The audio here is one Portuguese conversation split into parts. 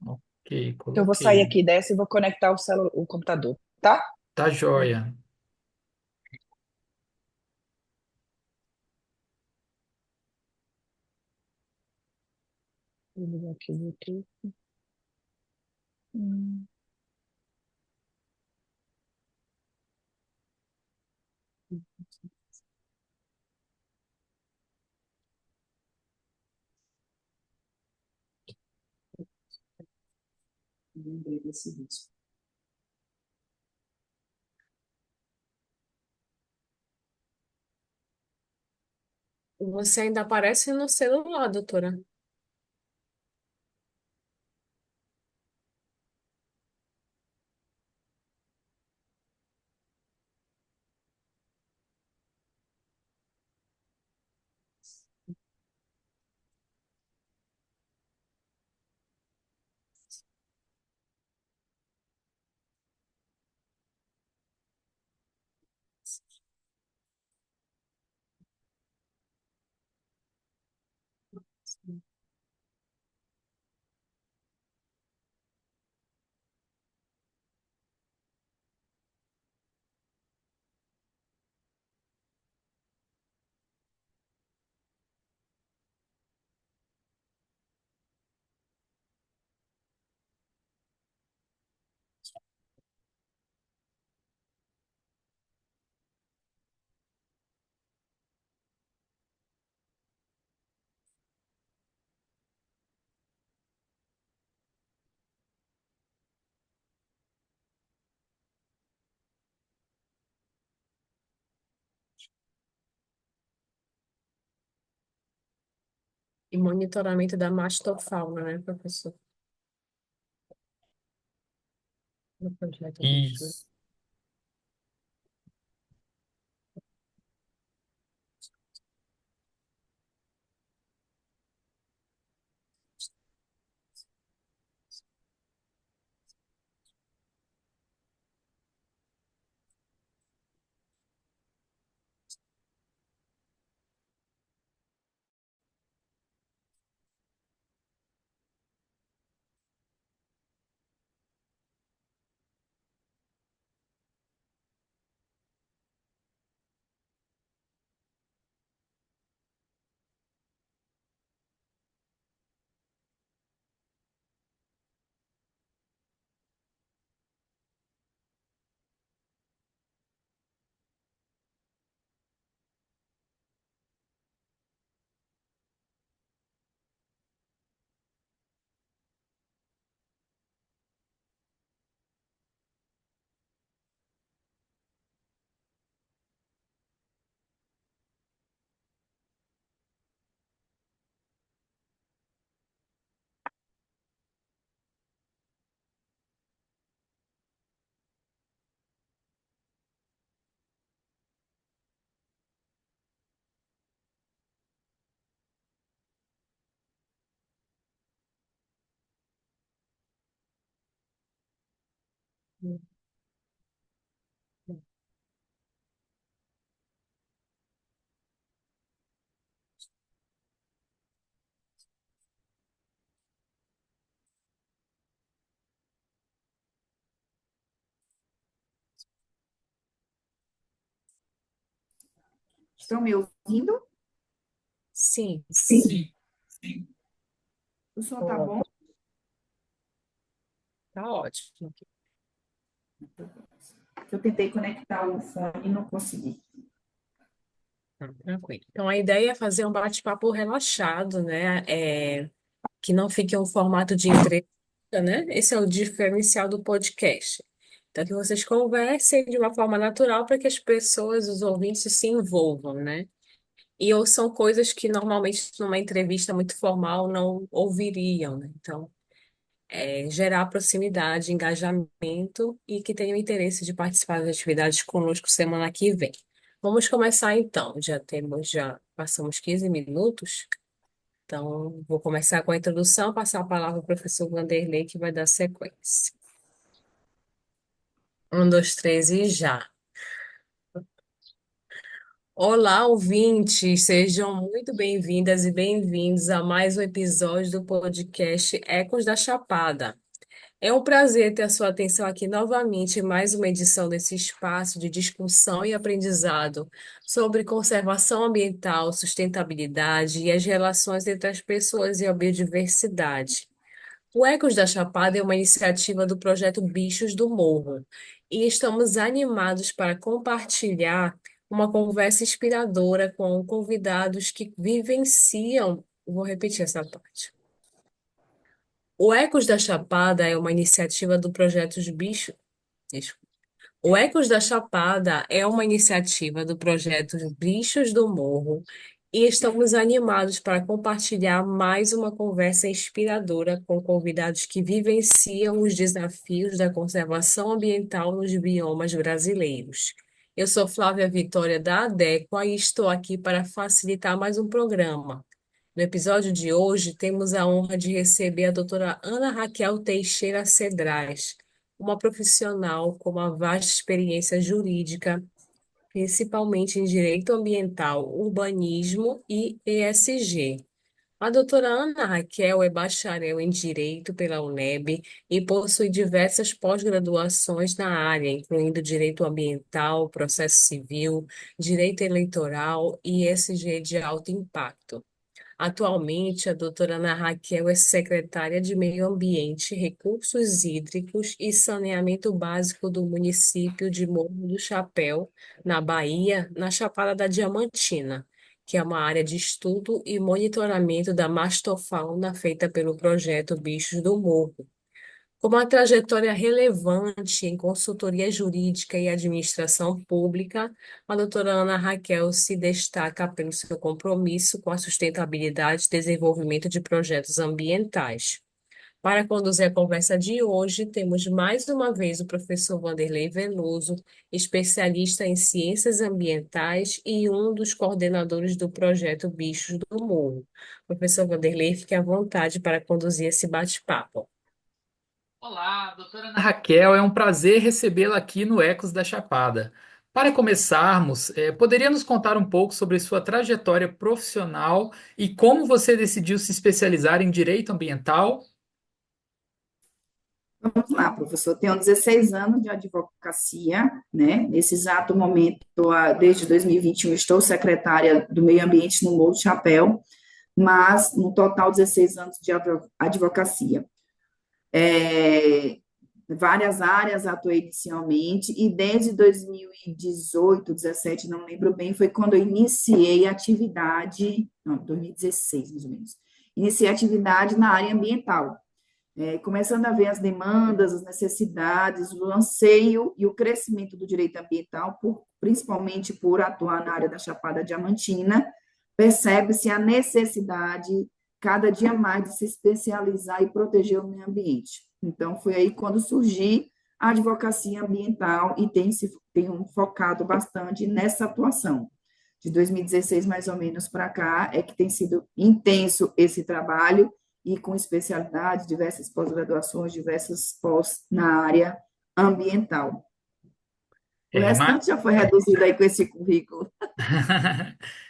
Ok, Então, eu vou sair coloquei. aqui dessa e vou conectar o computador, tá? Tá joia. Vou ligar aqui o Bluetooth. Hum, lembrei desse risco. Você ainda aparece no celular, doutora. E monitoramento da mastofauna, né, professor? No projeto de estudo. Isso. Estão me ouvindo? Sim, Sim. O som tá ó, bom? tá ótimo. Eu tentei conectar o fone e não consegui. Tá, tranquilo. Então, a ideia é fazer um bate-papo relaxado, né? Que não fique um formato de entrevista, né? Esse é o diferencial do podcast. Então, que vocês conversem de uma forma natural para que as pessoas, os ouvintes, se envolvam, né? E ouçam coisas que normalmente numa entrevista muito formal não ouviriam, né? Então, gerar proximidade, engajamento e que tenham interesse de participar das atividades conosco semana que vem. Vamos começar então. Já passamos 15 minutos. Então, vou começar com a introdução, passar a palavra ao professor Vanderlei, que vai dar sequência. Um, dois, três e já. Olá, ouvintes, sejam muito bem-vindas e bem-vindos a mais um episódio do podcast Ecos da Chapada. É um prazer ter a sua atenção aqui novamente em mais uma edição desse espaço de discussão e aprendizado sobre conservação ambiental, sustentabilidade e as relações entre as pessoas e a biodiversidade. O Ecos da Chapada é uma iniciativa do projeto Bichos do Morro e estamos animados para compartilhar uma conversa inspiradora com convidados que vivenciam. Vou repetir essa parte. O Ecos da Chapada é uma iniciativa do projeto Bichos. O Ecos da Chapada é uma iniciativa do projeto Bichos do Morro e estamos animados para compartilhar mais uma conversa inspiradora com convidados que vivenciam os desafios da conservação ambiental nos biomas brasileiros. Eu sou Flávia Vitória da Adequa e estou aqui para facilitar mais um programa. No episódio de hoje, temos a honra de receber a doutora Ana Raquel Teixeira Cedrais, uma profissional com uma vasta experiência jurídica, principalmente em direito ambiental, urbanismo e ESG. A doutora Ana Raquel é bacharel em Direito pela UNEB e possui diversas pós-graduações na área, incluindo Direito Ambiental, Processo Civil, Direito Eleitoral e ESG de alto impacto. Atualmente, a doutora Ana Raquel é secretária de Meio Ambiente, Recursos Hídricos e Saneamento Básico do município de Morro do Chapéu, na Bahia, na Chapada da Diamantina, que é uma área de estudo e monitoramento da mastofauna feita pelo projeto Bichos do Morro. Com uma trajetória relevante em consultoria jurídica e administração pública, a doutora Ana Raquel se destaca pelo seu compromisso com a sustentabilidade e desenvolvimento de projetos ambientais. Para conduzir a conversa de hoje, temos mais uma vez o professor Vanderlei Veloso, especialista em ciências ambientais e um dos coordenadores do projeto Bichos do Morro. Professor Vanderlei, fique à vontade para conduzir esse bate-papo. Olá, doutora Ana Raquel, é um prazer recebê-la aqui no Ecos da Chapada. Para começarmos, poderia nos contar um pouco sobre sua trajetória profissional e como você decidiu se especializar em direito ambiental? Vamos lá, professor. Tenho 16 anos de advocacia, né? Nesse exato momento, desde 2021, estou secretária do Meio Ambiente no Morro do Chapéu, mas no total 16 anos de advocacia. Várias áreas atuei inicialmente, e desde 2018, 17, não lembro bem, foi quando eu iniciei a atividade, não, 2016, mais ou menos, iniciei a atividade na área ambiental, começando a ver as demandas, as necessidades, o anseio e o crescimento do direito ambiental, principalmente por atuar na área da Chapada Diamantina, percebe-se a necessidade cada dia mais de se especializar e proteger o meio ambiente. Então, foi aí quando surgiu a advocacia ambiental e tenho focado bastante nessa atuação. De 2016, mais ou menos, para cá, é que tem sido intenso esse trabalho e com especialidade, diversas pós-graduações, diversas pós na área ambiental. O É, ima- restante já foi reduzido aí com esse currículo.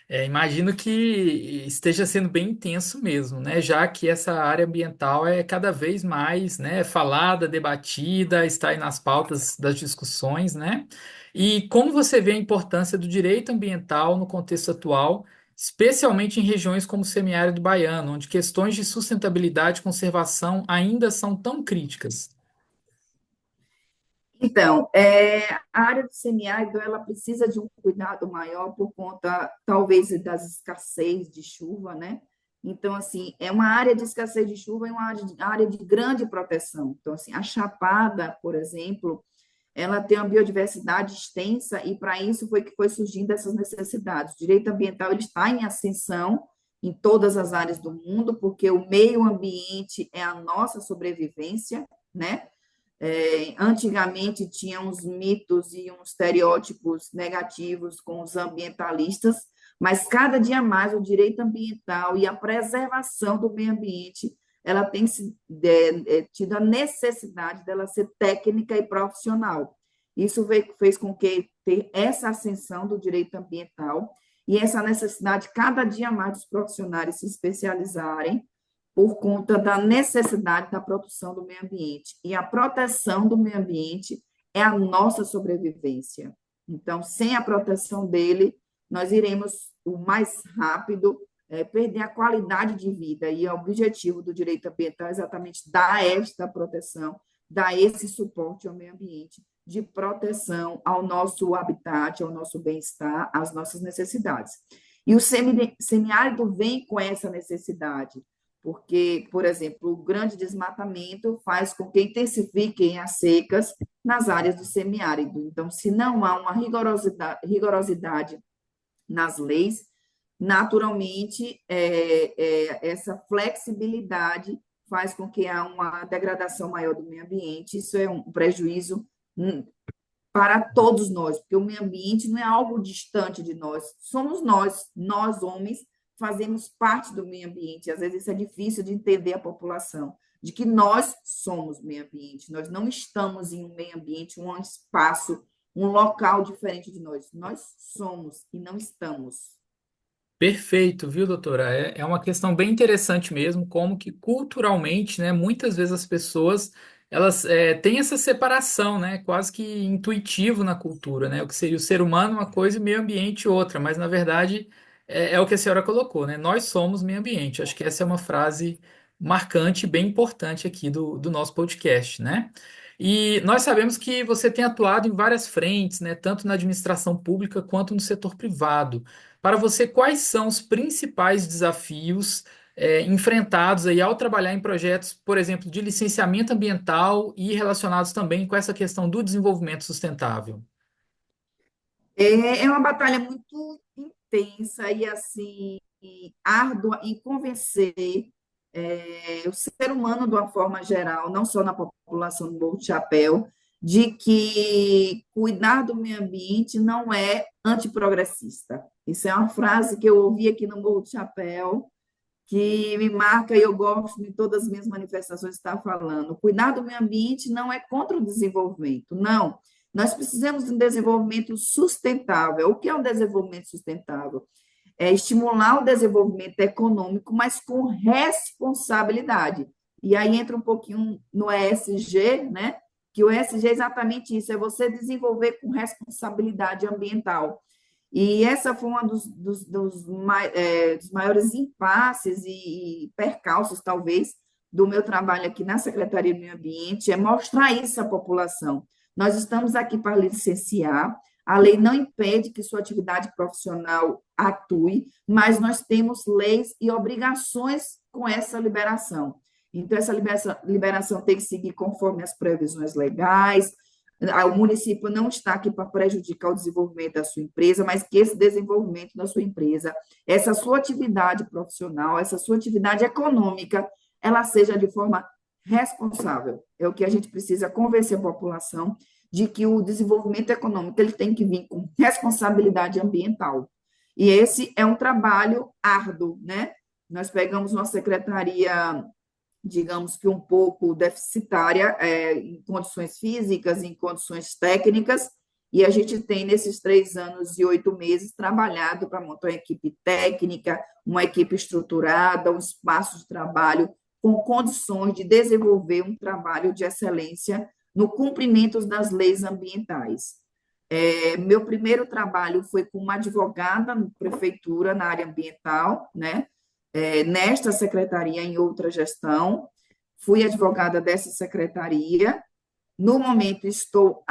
Imagino que esteja sendo bem intenso mesmo, né? Já que essa área ambiental é cada vez mais, né, falada, debatida, está aí nas pautas das discussões, né? E como você vê a importância do direito ambiental no contexto atual, especialmente em regiões como o semiárido baiano, onde questões de sustentabilidade e conservação ainda são tão críticas? Então, a área do semiárido, ela precisa de um cuidado maior por conta, talvez, das escassez de chuva, né? Então, assim, é uma área de escassez de chuva e uma área de grande proteção. Então, assim, a Chapada, por exemplo, ela tem uma biodiversidade extensa e para isso foi que foi surgindo essas necessidades. O direito ambiental ele está em ascensão em todas as áreas do mundo, porque o meio ambiente é a nossa sobrevivência, né? Antigamente tinha uns mitos e uns estereótipos negativos com os ambientalistas, mas cada dia mais o direito ambiental e a preservação do meio ambiente, ela tem tido a necessidade dela ser técnica e profissional. Isso fez com que ter essa ascensão do direito ambiental e essa necessidade cada dia mais dos profissionais se especializarem por conta da necessidade da proteção do meio ambiente. E a proteção do meio ambiente é a nossa sobrevivência. Então, sem a proteção dele, nós iremos o mais rápido perder a qualidade de vida. E o objetivo do direito ambiental é exatamente dar esta proteção, dar esse suporte ao meio ambiente, de proteção ao nosso habitat, ao nosso bem-estar, às nossas necessidades. E o semiárido vem com essa necessidade, porque, por exemplo, o grande desmatamento faz com que intensifiquem as secas nas áreas do semiárido. Então, se não há uma rigorosidade nas leis, naturalmente, essa flexibilidade faz com que há uma degradação maior do meio ambiente. Isso é um prejuízo para todos nós, porque o meio ambiente não é algo distante de nós, somos nós homens, fazemos parte do meio ambiente. Às vezes isso é difícil de entender a população, de que nós somos meio ambiente, nós não estamos em um meio ambiente, um espaço, um local diferente de nós. Nós somos e não estamos. Perfeito, viu, doutora? É uma questão bem interessante mesmo, como que culturalmente, né, muitas vezes as pessoas elas têm essa separação, né, quase que intuitivo na cultura, né, o que seria o ser humano uma coisa e o meio ambiente outra, mas na verdade é o que a senhora colocou, né? Nós somos meio ambiente. Acho que essa é uma frase marcante e bem importante aqui do nosso podcast, né? E nós sabemos que você tem atuado em várias frentes, né, tanto na administração pública quanto no setor privado. Para você, quais são os principais desafios enfrentados aí ao trabalhar em projetos, por exemplo, de licenciamento ambiental e relacionados também com essa questão do desenvolvimento sustentável? É uma batalha muito intensa e assim árdua em convencer o ser humano de uma forma geral, não só na população do Morro de Chapéu, de que cuidar do meio ambiente não é antiprogressista. Isso é uma frase que eu ouvi aqui no Morro de Chapéu, que me marca e eu gosto de todas as minhas manifestações estar falando. Cuidar do meio ambiente não é contra o desenvolvimento, não. Nós precisamos de um desenvolvimento sustentável. O que é um desenvolvimento sustentável? É estimular o desenvolvimento econômico, mas com responsabilidade. E aí entra um pouquinho no ESG, né? Que o ESG é exatamente isso, é você desenvolver com responsabilidade ambiental. E essa foi uma dos maiores impasses e percalços, talvez, do meu trabalho aqui na Secretaria do Meio Ambiente, é mostrar isso à população. Nós estamos aqui para licenciar, a lei não impede que sua atividade profissional atue, mas nós temos leis e obrigações com essa liberação. Então, essa liberação tem que seguir conforme as previsões legais. O município não está aqui para prejudicar o desenvolvimento da sua empresa, mas que esse desenvolvimento da sua empresa, essa sua atividade profissional, essa sua atividade econômica, ela seja de forma responsável. É o que a gente precisa convencer a população de que o desenvolvimento econômico ele tem que vir com responsabilidade ambiental. E esse é um trabalho árduo, né? Nós pegamos uma secretaria, digamos que um pouco deficitária em condições físicas, em condições técnicas, e a gente tem, nesses 3 anos e 8 meses, trabalhado para montar uma equipe técnica, uma equipe estruturada, um espaço de trabalho com condições de desenvolver um trabalho de excelência no cumprimento das leis ambientais. Meu primeiro trabalho foi com uma advogada na prefeitura, na área ambiental, né? Nesta secretaria, em outra gestão, fui advogada dessa secretaria. No momento, estou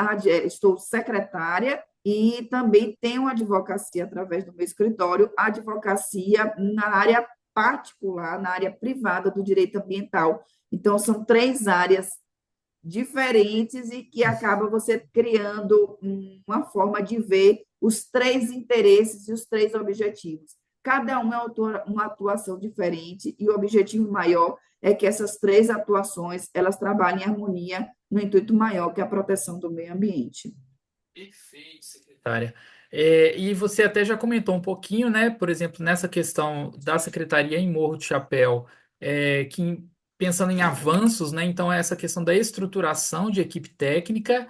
secretária e também tenho advocacia através do meu escritório, advocacia na área particular, na área privada do direito ambiental. Então, são 3 áreas diferentes e que acaba você criando uma forma de ver os 3 interesses e os 3 objetivos. Cada um é uma atuação diferente e o objetivo maior é que essas 3 atuações elas trabalhem em harmonia no intuito maior, que é a proteção do meio ambiente. Perfeito, secretária. E você até já comentou um pouquinho, né, por exemplo, nessa questão da secretaria em Morro de Chapéu, que pensando em avanços, né, então é essa questão da estruturação de equipe técnica,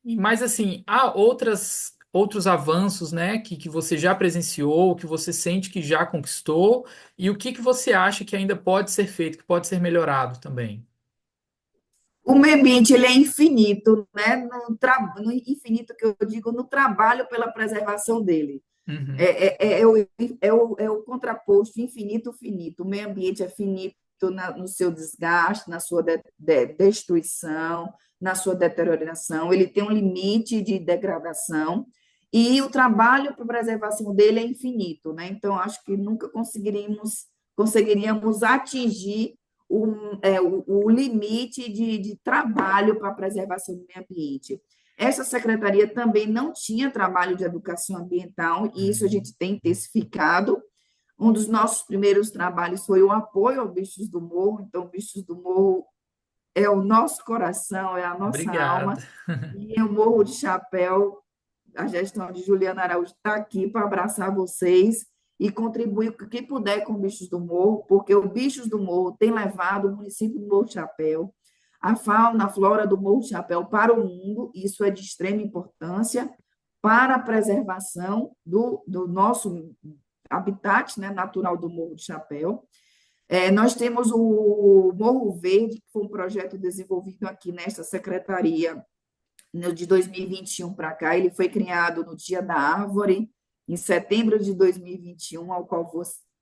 mas assim, há outras outros avanços, né, que você já presenciou, que você sente que já conquistou, e o que você acha que ainda pode ser feito, que pode ser melhorado também? O meio ambiente ele é infinito, né? No infinito que eu digo, no trabalho pela preservação dele. Uhum. É o contraposto infinito, finito. O meio ambiente é finito no seu desgaste, na sua destruição, na sua deterioração. Ele tem um limite de degradação e o trabalho para a preservação dele é infinito, né? Então, acho que nunca conseguiríamos atingir o limite de trabalho para a preservação do meio ambiente. Essa secretaria também não tinha trabalho de educação ambiental, e isso a Uhum. gente tem intensificado. Um dos nossos primeiros trabalhos foi o apoio ao Bichos do Morro, então, Bichos do Morro é o nosso coração, é a nossa Obrigado. alma, e o Morro de Chapéu, a gestão de Juliana Araújo está aqui para abraçar vocês e contribuir com o que puder com o Bichos do Morro, porque o Bichos do Morro tem levado o município do Morro de Chapéu, a fauna, a flora do Morro de Chapéu para o mundo, isso é de extrema importância para a preservação do nosso habitat, né, natural do Morro de Chapéu. Nós temos o Morro Verde, que foi um projeto desenvolvido aqui nesta secretaria no de 2021 para cá. Ele foi criado no Dia da Árvore, em setembro de 2021, ao qual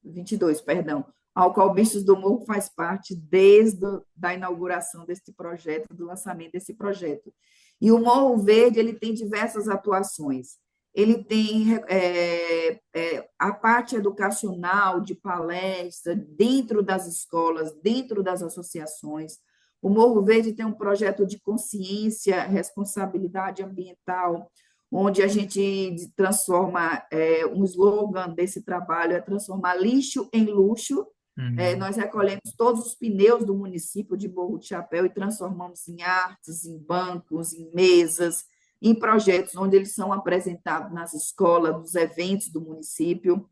22, perdão, ao qual Bichos do Morro faz parte desde a inauguração deste projeto, do lançamento desse projeto. E o Morro Verde ele tem diversas atuações. Ele tem a parte educacional de palestra dentro das escolas, dentro das associações. O Morro Verde tem um projeto de consciência, responsabilidade ambiental, onde a gente transforma, um slogan desse trabalho é transformar lixo em luxo. Uhum. Nós recolhemos todos os pneus do município de Morro de Chapéu e transformamos em artes, em bancos, em mesas, em projetos onde eles são apresentados nas escolas, nos eventos do município.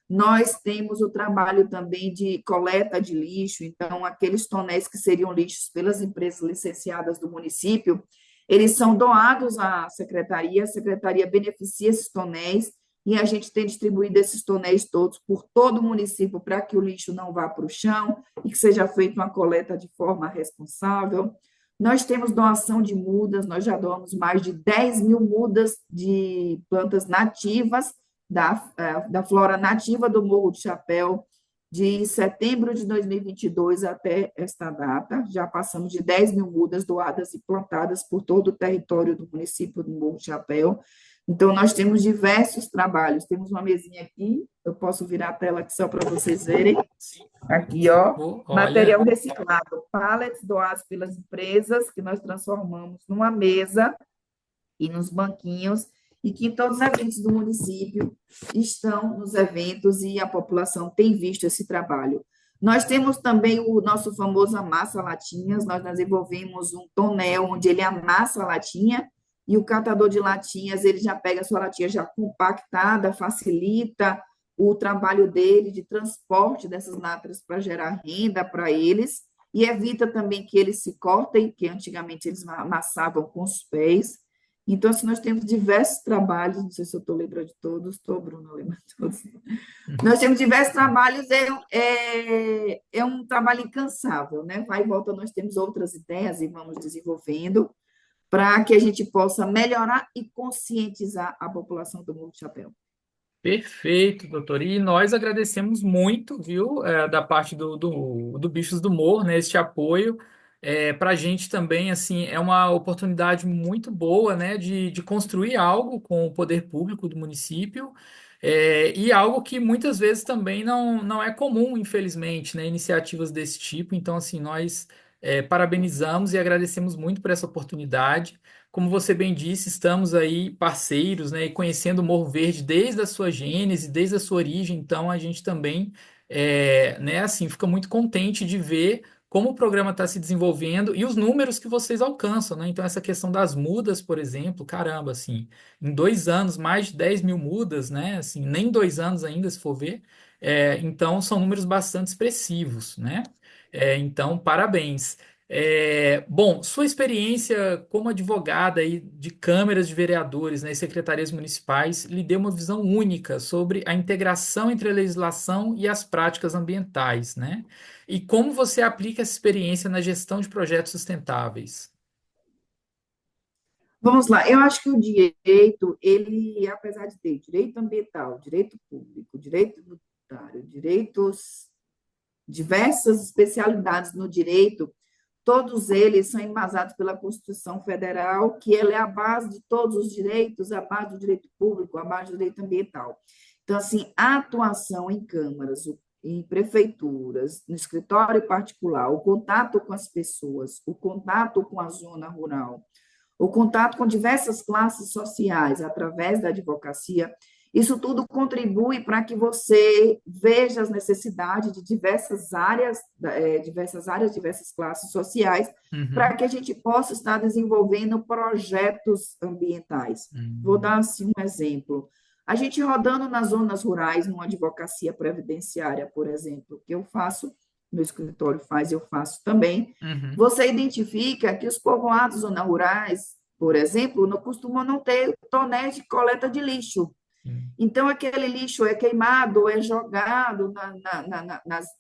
Nós temos o trabalho também de coleta de lixo, então, aqueles tonéis que seriam lixos pelas empresas licenciadas do município, eles são doados à secretaria, a secretaria beneficia esses tonéis, e a gente tem distribuído esses tonéis todos por todo o município para que o lixo não vá para o chão e que seja feita uma coleta de forma responsável. Nós temos doação de mudas, nós já doamos mais de 10 mil mudas de plantas nativas da flora nativa do Morro de Chapéu, de setembro de 2022 até esta data. Já passamos de 10 mil mudas doadas e plantadas por todo o território do município do Morro de Chapéu. Então, nós temos diversos trabalhos. Temos uma mesinha aqui, eu posso virar a tela aqui só para vocês verem. Sim, Aqui, ó, olha, material reciclado, pallets doados pelas empresas, que nós transformamos numa mesa e nos banquinhos, e que em todos os eventos do município estão nos eventos e a população tem visto esse trabalho. Nós temos também o nosso famoso amassa latinhas, nós desenvolvemos um tonel onde ele amassa a latinha e o catador de latinhas, ele já pega a sua latinha já compactada, facilita o trabalho dele de transporte dessas latas para gerar renda para eles e evita também que eles se cortem, que antigamente eles amassavam com os pés. Então, assim, nós temos diversos trabalhos, não sei se eu estou lembrando de todos, estou, Bruna, lembrando de todos. Nós temos diversos trabalhos, é um trabalho incansável, né? Vai e volta, nós temos outras ideias e vamos desenvolvendo para que a gente possa melhorar e conscientizar a população do Morro de Chapéu. perfeito, doutor. E nós agradecemos muito, viu, da parte do Bichos do Morro, né, este apoio. Para a gente também, assim, é uma oportunidade muito boa, né, de construir algo com o poder público do município, e algo que muitas vezes também não é comum, infelizmente, né, iniciativas desse tipo. Então, assim, nós parabenizamos e agradecemos muito por essa oportunidade. Como você bem disse, estamos aí parceiros, né, e conhecendo o Morro Verde desde a sua gênese, desde a sua origem, então a gente também, né, assim, fica muito contente de ver como o programa está se desenvolvendo e os números que vocês alcançam, né? Então, essa questão das mudas, por exemplo, caramba, assim, em 2 anos, mais de 10 mil mudas, né? Assim, nem 2 anos ainda, se for ver. Então, são números bastante expressivos, né? Então, parabéns. Bom, sua experiência como advogada aí de câmeras de vereadores, né, e secretarias municipais lhe deu uma visão única sobre a integração entre a legislação e as práticas ambientais, né? E como você aplica essa experiência na gestão de projetos sustentáveis? Vamos lá, eu acho que o direito, ele, apesar de ter direito ambiental, direito público, direito tributário, direitos, diversas especialidades no direito, todos eles são embasados pela Constituição Federal, que ela é a base de todos os direitos, a base do direito público, a base do direito ambiental. Então, assim, a atuação em câmaras, em prefeituras, no escritório particular, o contato com as pessoas, o contato com a zona rural, o contato com diversas classes sociais através da advocacia, isso tudo contribui para que você veja as necessidades de diversas classes sociais, para Uhum. que a gente possa estar desenvolvendo projetos ambientais. Vou Uhum. dar assim um exemplo. A gente rodando nas zonas rurais, numa advocacia previdenciária, por exemplo, que eu faço, meu escritório faz, eu faço também, Uhum. você identifica que os povoados zonas rurais, por exemplo, não costumam não ter tonéis de coleta de lixo. Sim. Então, aquele lixo é queimado, é jogado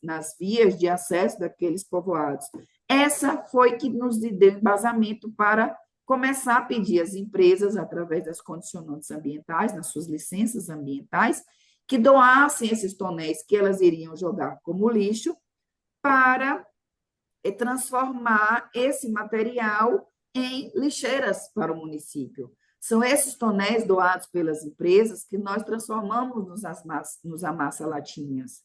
nas vias de acesso daqueles povoados. Essa foi que nos deu embasamento para começar a pedir às empresas, através das condicionantes ambientais, nas suas licenças ambientais, que doassem esses tonéis que elas iriam jogar como lixo para transformar esse material em lixeiras para o município. São esses tonéis doados pelas empresas que nós transformamos nos amassa-latinhas.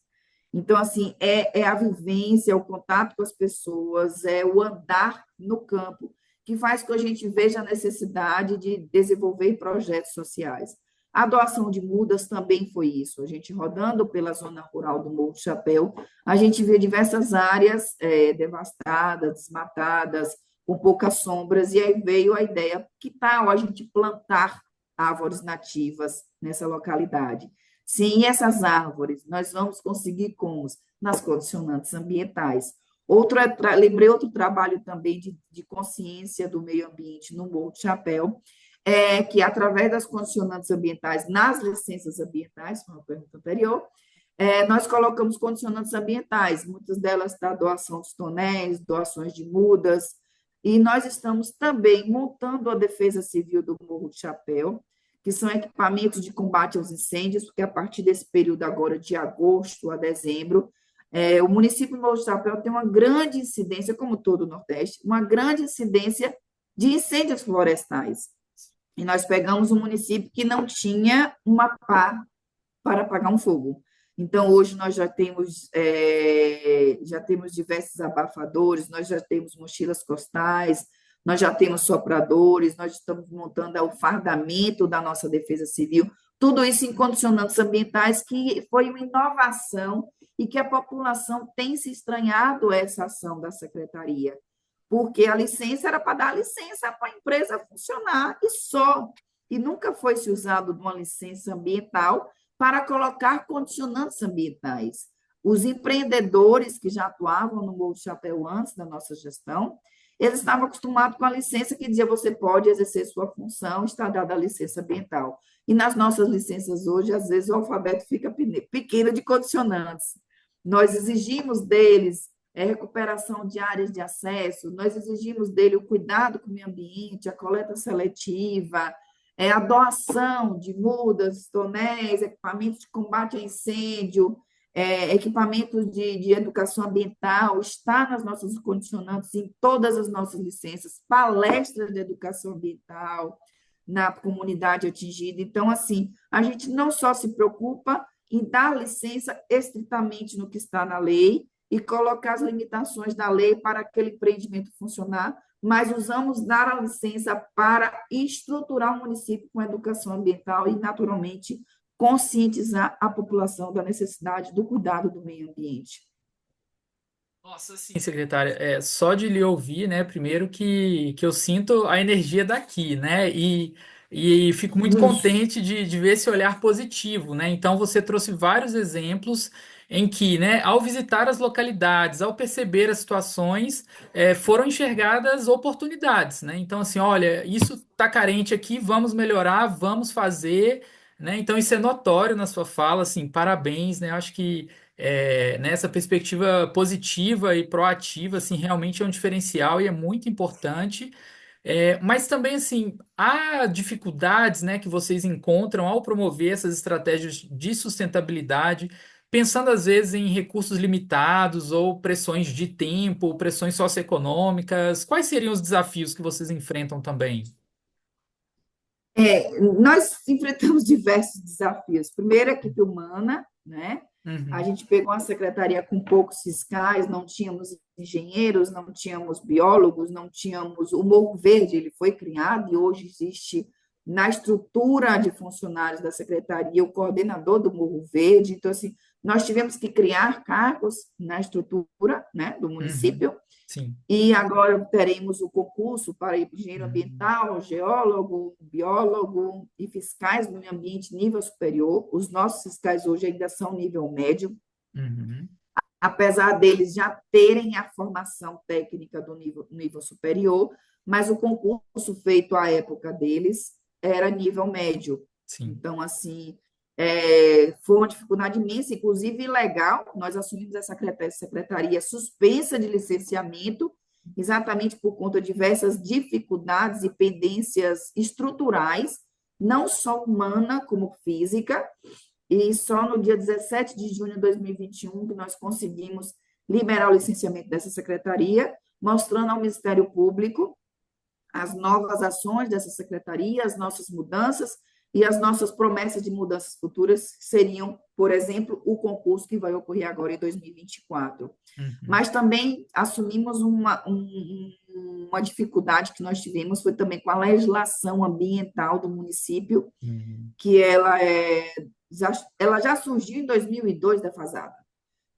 Então, assim, é a vivência, é o contato com as pessoas, é o andar no campo, que faz com que a gente veja a necessidade de desenvolver projetos sociais. A doação de mudas também foi isso. A gente rodando pela zona rural do Morro do Chapéu, a gente vê diversas áreas devastadas, desmatadas, com poucas sombras, e aí veio a ideia, que tal a gente plantar árvores nativas nessa localidade? Sim, essas árvores nós vamos conseguir como? Nas condicionantes ambientais. Lembrei outro trabalho também de consciência do meio ambiente no Morro do Chapéu, que através das condicionantes ambientais nas licenças ambientais, foi uma pergunta anterior, nós colocamos condicionantes ambientais, muitas delas da doação de tonéis, doações de mudas, e nós estamos também montando a Defesa Civil do Morro do Chapéu, que são equipamentos de combate aos incêndios, porque a partir desse período agora, de agosto a dezembro, o município do Morro do Chapéu tem uma grande incidência, como todo o Nordeste, uma grande incidência de incêndios florestais. E nós pegamos um município que não tinha uma pá para apagar um fogo. Então, hoje nós já temos diversos abafadores, nós já temos mochilas costais, nós já temos sopradores, nós estamos montando o fardamento da nossa defesa civil, tudo isso em condicionantes ambientais, que foi uma inovação e que a população tem se estranhado essa ação da secretaria, porque a licença era para dar licença para a empresa funcionar e só, e nunca foi se usado uma licença ambiental para colocar condicionantes ambientais. Os empreendedores que já atuavam no Morro do Chapéu antes da nossa gestão, eles estavam acostumados com a licença que dizia você pode exercer sua função, está dada a licença ambiental. E nas nossas licenças hoje, às vezes, o alfabeto fica pequeno de condicionantes. Nós exigimos deles recuperação de áreas de acesso, nós exigimos dele o cuidado com o meio ambiente, a coleta seletiva, a doação de mudas, tonéis, equipamentos de combate a incêndio, equipamentos de educação ambiental, está nas nossas condicionantes, em todas as nossas licenças, palestras de educação ambiental na comunidade atingida. Então, assim, a gente não só se preocupa em dar licença estritamente no que está na lei e colocar as limitações da lei para aquele empreendimento funcionar, mas usamos dar a licença para estruturar o município com educação ambiental e, naturalmente, conscientizar a população da necessidade do cuidado do meio ambiente. Nossa, sim, secretária, só de lhe ouvir, né, primeiro que eu sinto a energia daqui, né, e fico muito contente de ver esse olhar positivo, né, então você trouxe vários exemplos em que, né, ao visitar as localidades, ao perceber as situações, foram enxergadas oportunidades, né? Então, assim, olha, isso está carente aqui, vamos melhorar, vamos fazer, né? Então, isso é notório na sua fala, assim, parabéns, né? Eu acho que nessa perspectiva positiva e proativa, assim, realmente é um diferencial e é muito importante. Mas também, assim, há dificuldades, né, que vocês encontram ao promover essas estratégias de sustentabilidade, pensando às vezes em recursos limitados ou pressões de tempo, pressões socioeconômicas. Quais seriam os desafios que vocês enfrentam também? Nós enfrentamos diversos desafios. Primeiro, a equipe humana, né? A Uhum, gente pegou uma secretaria com poucos fiscais, não tínhamos engenheiros, não tínhamos biólogos, não tínhamos. O Morro Verde, ele foi criado e hoje existe na estrutura de funcionários da secretaria o coordenador do Morro Verde. Então, assim, nós tivemos que criar cargos na estrutura, né, do uhum, município, sim. e agora teremos o concurso para engenheiro Uhum, ambiental, geólogo, biólogo e fiscais do meio ambiente nível superior. Os nossos fiscais hoje ainda são nível médio, uhum, apesar deles já terem a formação técnica do nível superior, mas o concurso feito à época deles era nível médio. sim. Então, assim, foi uma dificuldade imensa, inclusive ilegal. Nós assumimos essa secretaria suspensa de licenciamento, exatamente por conta de diversas dificuldades e pendências estruturais, não só humana como física, e só no dia 17 de junho de 2021 que nós conseguimos liberar o licenciamento dessa secretaria, mostrando ao Ministério Público as novas ações dessa secretaria, as nossas mudanças e as nossas promessas de mudanças futuras, que seriam, por exemplo, o concurso que vai ocorrer agora em 2024. Uhum, Mas também assumimos uma dificuldade que nós tivemos, foi também com a legislação ambiental do município, uhum, que ela já surgiu em 2002, defasada.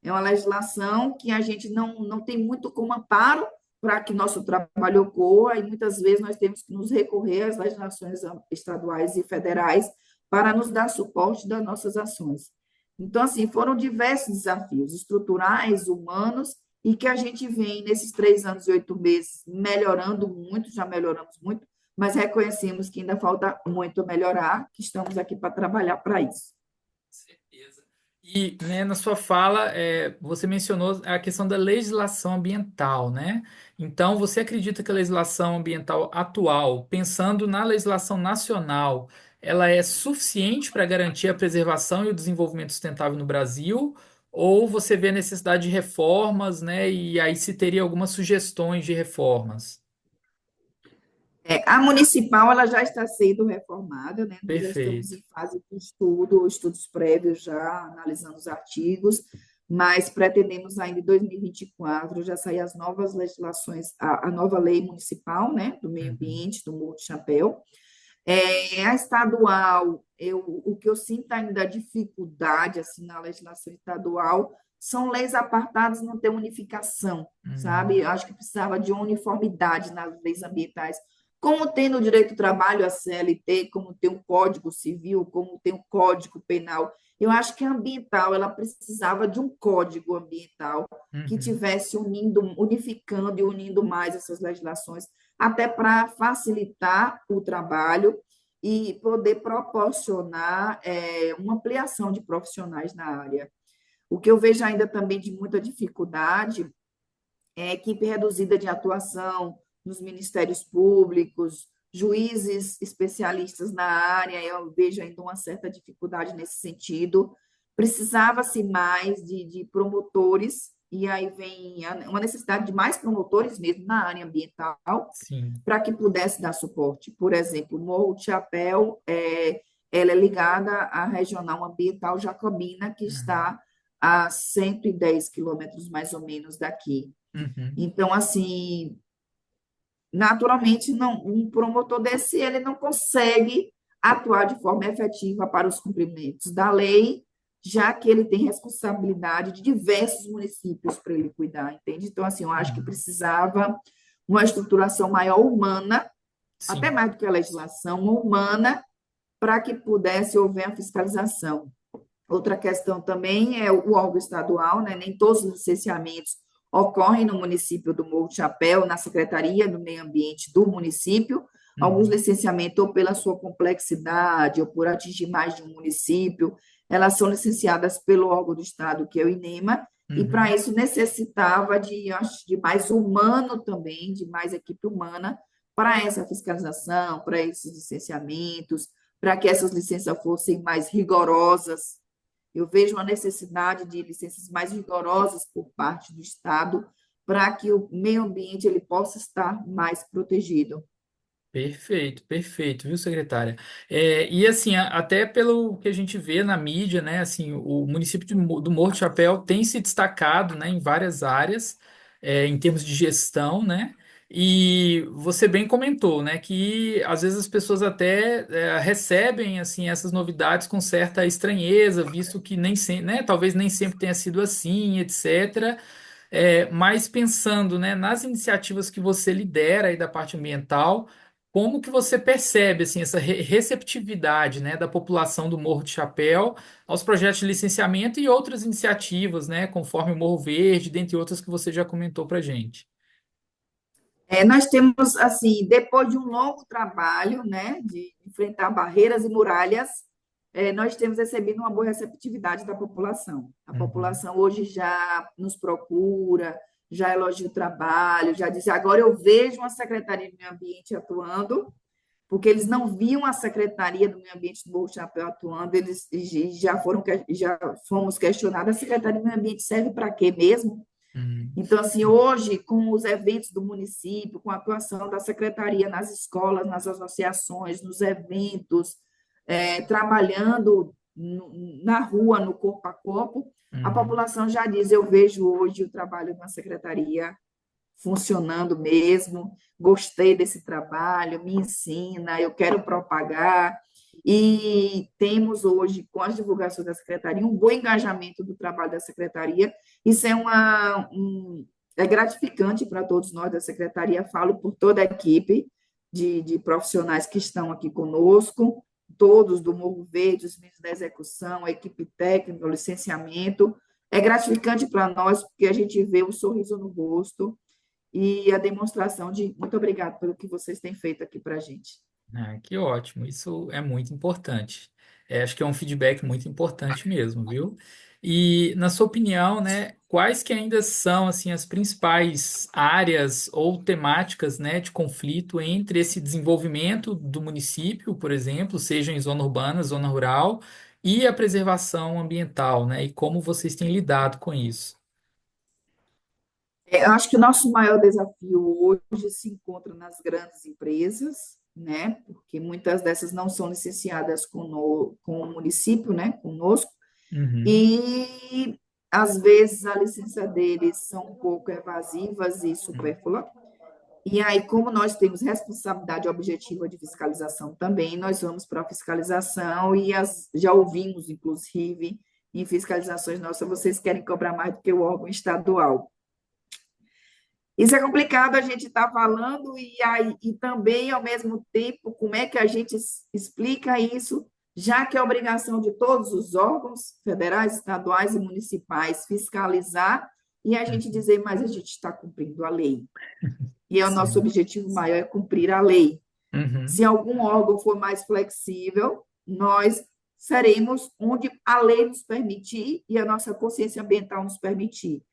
É uma legislação que a gente não tem muito como amparo para que nosso trabalho ocorra, e muitas vezes nós temos que nos recorrer às legislações estaduais e federais para nos dar suporte das nossas ações. Então, assim, foram diversos desafios estruturais, humanos, e que a gente vem, nesses 3 anos e 8 meses, melhorando muito, já melhoramos muito, mas reconhecemos que ainda falta muito a melhorar, que estamos aqui para trabalhar para isso. certeza. E, né, na sua fala, você mencionou a questão da legislação ambiental, né? Então, você acredita que a legislação ambiental atual, pensando na legislação nacional, ela é suficiente para garantir a preservação e o desenvolvimento sustentável no Brasil? Ou você vê a necessidade de reformas, né? E aí se teria algumas sugestões de reformas? A municipal ela já está sendo reformada, né? Nós já estamos Perfeito. em fase de estudo, estudos prévios já analisando os artigos, mas pretendemos ainda em 2024 já sair as novas legislações, a nova lei municipal, né? Do meio Uhum, ambiente, do Morro de Chapéu. A estadual, o que eu sinto ainda dificuldade assim na legislação estadual são leis apartadas, não tem unificação, sabe? uhum, Eu acho que precisava de uniformidade nas leis ambientais. Como tem no direito do trabalho a CLT, como tem o Código Civil, como tem o Código Penal, eu acho que a ambiental ela precisava de um código ambiental que uhum, tivesse unificando e unindo mais essas legislações até para facilitar o trabalho e poder proporcionar uma ampliação de profissionais na área. O que eu vejo ainda também de muita dificuldade é a equipe reduzida de atuação nos ministérios públicos, juízes especialistas na área, eu vejo ainda uma certa dificuldade nesse sentido. Precisava-se mais de promotores, e aí vem uma necessidade de mais promotores mesmo na área ambiental, sim. para que pudesse dar suporte. Por exemplo, o Morro de Chapéu, ela é ligada à Regional Ambiental Jacobina, que Uhum, está a 110 quilômetros mais ou menos daqui. uhum, Então, assim, naturalmente, não, um promotor desse, ele não consegue atuar de forma efetiva para os cumprimentos da lei, já que ele tem responsabilidade de diversos municípios para ele cuidar, entende? Então, assim, eu acho que uhum, precisava uma estruturação maior humana, até sim. mais do que a legislação, uma humana, para que pudesse haver a fiscalização. Outra questão também é o órgão estadual, né? Nem todos os licenciamentos ocorrem no município do Morro de Chapéu, na Secretaria do Meio Ambiente do município. Alguns Uhum, licenciamentos, ou pela sua complexidade, ou por atingir mais de um município, elas são licenciadas pelo órgão do Estado, que é o INEMA, e para uhum. isso necessitava de, acho, de mais humano também, de mais equipe humana, para essa fiscalização, para esses licenciamentos, para que essas licenças fossem mais rigorosas. Eu vejo uma necessidade de licenças mais rigorosas por parte do Estado para que o meio ambiente ele possa estar mais protegido. Perfeito, perfeito, viu, secretária? E assim, até pelo que a gente vê na mídia, né, assim, o município do Morro de Chapéu tem se destacado, né, em várias áreas, em termos de gestão, né, e você bem comentou, né, que às vezes as pessoas até recebem, assim, essas novidades com certa estranheza, visto que nem sempre, né, talvez nem sempre tenha sido assim, etc. Mas pensando, né, nas iniciativas que você lidera aí da parte ambiental, como que você percebe assim essa receptividade, né, da população do Morro de Chapéu aos projetos de licenciamento e outras iniciativas, né, conforme o Morro Verde, dentre outras que você já comentou para gente? Nós temos, assim, depois de um longo trabalho, né, de enfrentar barreiras e muralhas, nós temos recebido uma boa receptividade da população. A Uhum, população hoje já nos procura, já elogia o trabalho, já diz, agora eu vejo uma Secretaria do Meio Ambiente atuando, porque eles não viam a Secretaria do Meio Ambiente do Morro do Chapéu atuando, eles já fomos questionados, a Secretaria do Meio Ambiente serve para quê mesmo? uhum, Então, assim, hoje, com os eventos do município, com a atuação da secretaria nas escolas, nas associações, nos eventos, trabalhando na rua, no corpo a corpo, a uhum. população já diz: eu vejo hoje o trabalho na secretaria funcionando mesmo, gostei desse trabalho, me ensina, eu quero propagar. E temos hoje, com as divulgações da secretaria, um bom engajamento do trabalho da secretaria. Isso é gratificante para todos nós da secretaria, falo por toda a equipe de profissionais que estão aqui conosco, todos do Morro Verde, os meninos da execução, a equipe técnica, o licenciamento. É gratificante para nós, porque a gente vê um sorriso no rosto, e a demonstração de muito obrigado pelo que vocês têm feito aqui para a gente. Ah, que ótimo, isso é muito importante. Acho que é um feedback muito importante mesmo, viu? E, na sua opinião, né, quais que ainda são assim as principais áreas ou temáticas, né, de conflito entre esse desenvolvimento do município, por exemplo, seja em zona urbana, zona rural, e a preservação ambiental, né? E como vocês têm lidado com isso? Eu acho que o nosso maior desafio hoje se encontra nas grandes empresas, né? Porque muitas dessas não são licenciadas com o município, né? Conosco, Uhum, e às vezes a licença deles são um pouco evasivas e uhum, supérfluas. E aí, como nós temos responsabilidade objetiva de fiscalização também, nós vamos para a fiscalização e já ouvimos, inclusive, em fiscalizações nossas, vocês querem cobrar mais do que o órgão estadual. Isso é complicado a gente estar falando e também, ao mesmo tempo, como é que a gente explica isso, já que é obrigação de todos os órgãos federais, estaduais e municipais fiscalizar e a gente uhum. dizer, mas a gente está cumprindo a lei. E é o nosso Sim. objetivo maior é cumprir a lei. Uhum, Se algum órgão for mais flexível, nós seremos onde a lei nos permitir e a nossa consciência ambiental nos permitir.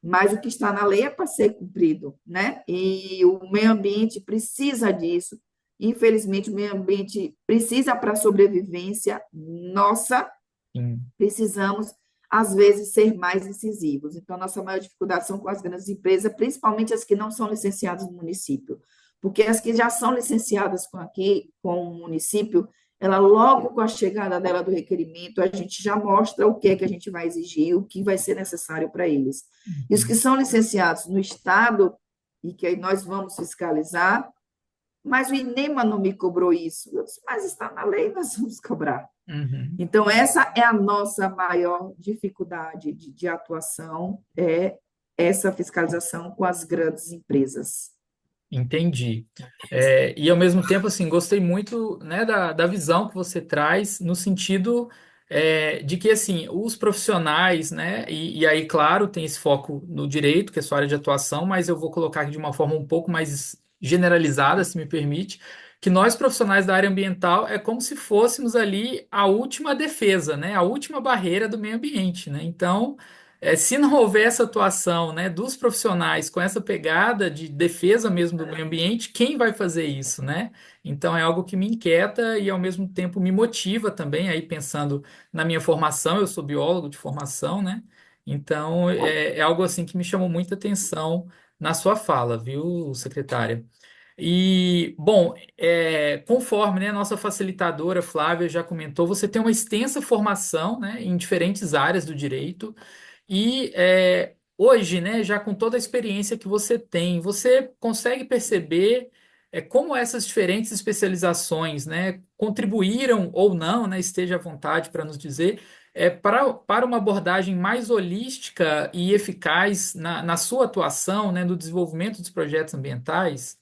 Mas o que está na lei é para ser cumprido, né? E o meio ambiente precisa disso. Infelizmente, o meio ambiente precisa para a sobrevivência nossa, sim. precisamos, às vezes, ser mais incisivos. Então, nossa maior dificuldade são com as grandes empresas, principalmente as que não são licenciadas no município, porque as que já são licenciadas com o município, ela logo com a chegada dela do requerimento, a gente já mostra o que é que a gente vai exigir, o que vai ser necessário para eles. E os que Uhum, são licenciados no Estado, e que aí nós vamos fiscalizar, mas o INEMA não me cobrou isso. Eu disse, mas está na lei, nós vamos cobrar. uhum. Então, essa é a nossa maior dificuldade de atuação, é essa fiscalização com as grandes empresas. Entendi. E ao mesmo tempo, assim, gostei muito, né, da visão que você traz no sentido de que assim os profissionais, né, e aí claro tem esse foco no direito, que é sua área de atuação, mas eu vou colocar aqui de uma forma um pouco mais generalizada, se me permite, que nós profissionais da área ambiental é como se fôssemos ali a última defesa, né, a última barreira do meio ambiente, né? Então, se não houver essa atuação, né, dos profissionais com essa pegada de defesa mesmo do meio ambiente, quem vai fazer isso, né? Então é algo que me inquieta e ao mesmo tempo me motiva também, aí pensando na minha formação, eu sou biólogo de formação, né? Então é algo assim que me chamou muita atenção na sua fala, viu, secretária? E, bom, conforme, né, a nossa facilitadora Flávia já comentou, você tem uma extensa formação, né, em diferentes áreas do direito. E hoje, né, já com toda a experiência que você tem, você consegue perceber como essas diferentes especializações, né, contribuíram ou não, né, esteja à vontade para nos dizer, para uma abordagem mais holística e eficaz na sua atuação, né, no desenvolvimento dos projetos ambientais?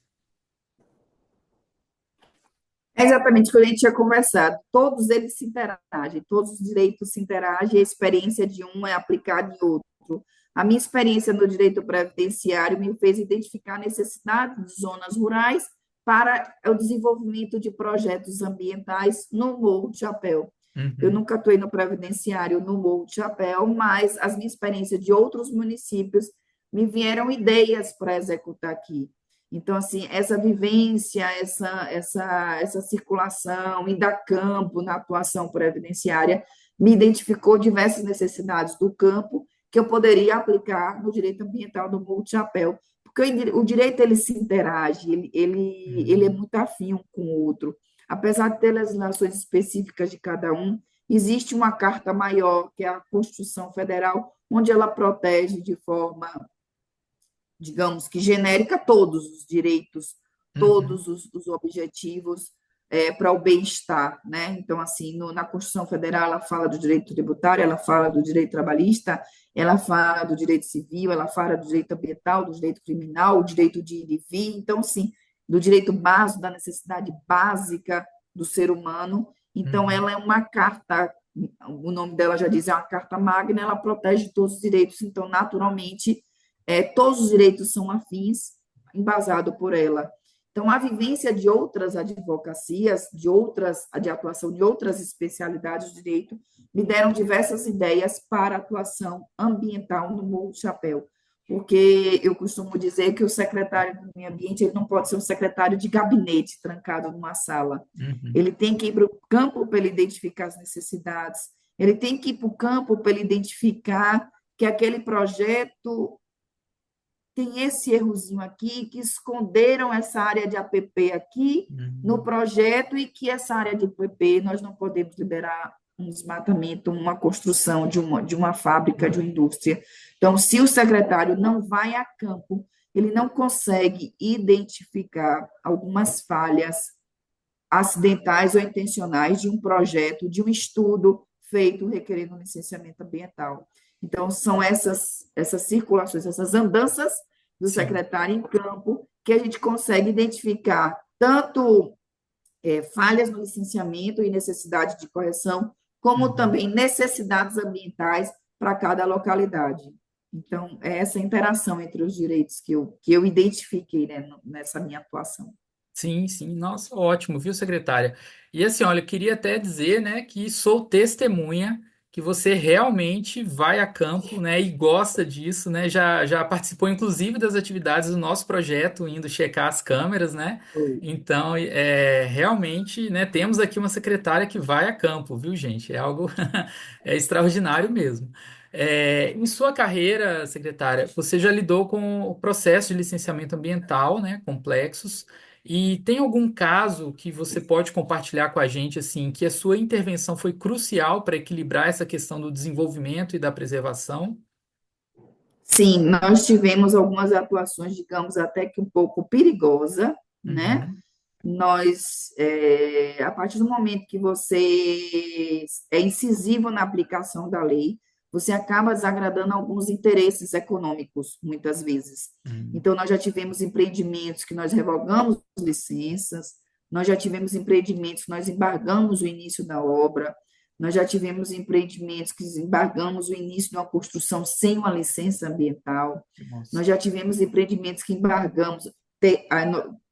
É exatamente o que a gente tinha conversado. Todos eles se interagem, todos os direitos se interagem, a experiência de um é aplicada em outro. A minha experiência no direito previdenciário me fez identificar a necessidade de zonas rurais para o desenvolvimento de projetos ambientais no Morro de Chapéu. Eu Uhum, nunca atuei no previdenciário no Morro de Chapéu, mas as minhas experiências de outros municípios me vieram ideias para executar aqui. Então, assim, essa vivência, essa circulação, e dar campo na atuação previdenciária, me identificou diversas necessidades do campo que eu poderia aplicar no direito ambiental do Morro de Chapéu, porque o direito ele se interage, ele é uhum, muito afim um com o outro. Apesar de ter legislações específicas de cada um, existe uma carta maior, que é a Constituição Federal, onde ela protege de forma, digamos que genérica, todos os direitos, uhum, todos os objetivos para o bem-estar, né? Então, assim, na Constituição Federal, ela fala do direito tributário, ela fala do direito trabalhista, ela fala do direito civil, ela fala do direito ambiental, do direito criminal, o direito de ir e vir, então, assim, do direito básico, da necessidade básica do ser humano. Então, uhum. ela é uma carta, o nome dela já diz, é uma carta magna, ela protege todos os direitos, então, naturalmente, todos os direitos são afins, embasado por ela. Então, a vivência de outras advocacias, de atuação de outras especialidades de direito, me deram diversas ideias para atuação ambiental no Morro do Chapéu, porque eu costumo dizer que o secretário do meio ambiente ele não pode ser um secretário de gabinete trancado numa sala. Uhum. Ele tem que ir para o campo para ele identificar as necessidades, ele tem que ir para o campo para ele identificar que aquele projeto tem esse errozinho aqui, que esconderam essa área de APP aqui no Uhum. projeto e que essa área de APP nós não podemos liberar um desmatamento, uma construção de uma fábrica, de uma indústria. Então, se o secretário não vai a campo, ele não consegue identificar algumas falhas acidentais ou intencionais de um projeto, de um estudo feito requerendo licenciamento ambiental. Então, são essas circulações, essas andanças do Sim. secretário em campo que a gente consegue identificar tanto falhas no licenciamento e necessidade de correção, como Uhum. também necessidades ambientais para cada localidade. Então, é essa interação entre os direitos que eu identifiquei, né, nessa minha atuação. Sim, sim, nossa, ótimo, viu, secretária? E assim, olha, eu queria até dizer, né, que sou testemunha que você realmente vai a campo, né, e gosta disso, né? Já participou, inclusive, das atividades do nosso projeto, indo checar as câmeras, né? Então, realmente, né, temos aqui uma secretária que vai a campo, viu, gente? É algo extraordinário mesmo. Em sua carreira, secretária, você já lidou com o processo de licenciamento ambiental, né, complexos. E tem algum caso que você pode compartilhar com a gente, assim, que a sua intervenção foi crucial para equilibrar essa questão do desenvolvimento e da preservação? Sim, nós tivemos algumas atuações, digamos, até que um pouco perigosa, né? Uhum, A partir do momento que você é incisivo na aplicação da lei, você acaba desagradando alguns interesses econômicos, muitas vezes. uhum, Então, nós já tivemos empreendimentos que nós revogamos licenças, nós já tivemos empreendimentos que nós embargamos o início da obra, Nós já tivemos empreendimentos que embargamos o início de uma construção sem uma licença ambiental. Nossa. Nós já tivemos empreendimentos que embargamos,